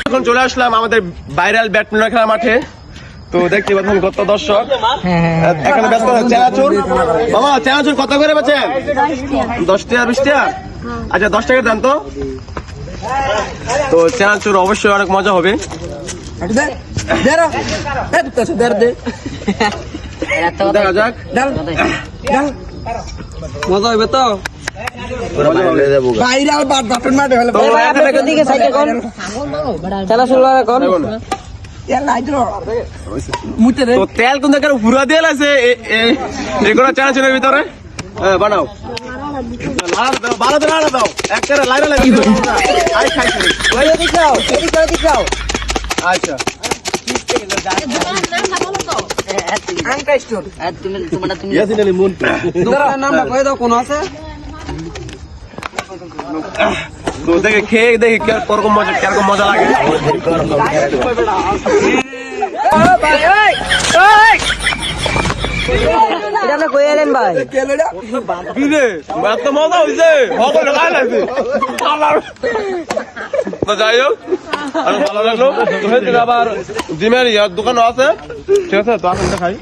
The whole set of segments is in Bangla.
এখন চলে আসলাম আমাদের ভাইরাল ব্যাডমিন্টন খেলার মাঠে। তো দেখতে পাচ্ছেন কত দর্শক এখানে ব্যস্ত। চানাচুর মামা, চানাচুর কত করে বেচেন? 10 টাকা 20 টাকা? আচ্ছা 10 টাকা দেন তো। তো চানাচুর অবশ্যই অনেক মজা হবে। দেখা যাক মজা হবে তো। তেল কিন্তু পুরা দিয়ে আছে এগুলো চানাচুরের ভিতরে। বানাও ভালো তো নাড়া দাও, একটা লাইনা লাগি। আচ্ছা নামটা কয়ে দাও, কোন আছে? তো দেখে খেয়ে দেখি কিরকম মজা লাগে। যাই হোক ভালো লাগলো। আবার জিমের দোকানও আছে, ঠিক আছে? তো আসলে খাই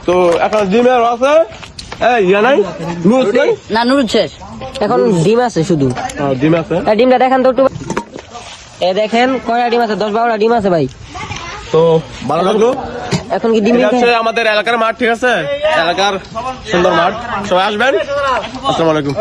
তো এখন জিমের আছে। ইয়া নাই নুডলস নাই না, নুডলস শেষ, এখন ডিম আছে শুধু। ডিম আছে, ডিমটা দেখান তো একটু। দেখেন কয়টা ডিম আছে, 10-12টা ডিম আছে ভাই। তো ভালো লাগলো। এখন কি ডিম আমাদের এলাকার মাঠ, ঠিক আছে? এলাকার সুন্দর মাঠ, সবাই আসবেন। আসসালামু আলাইকুম।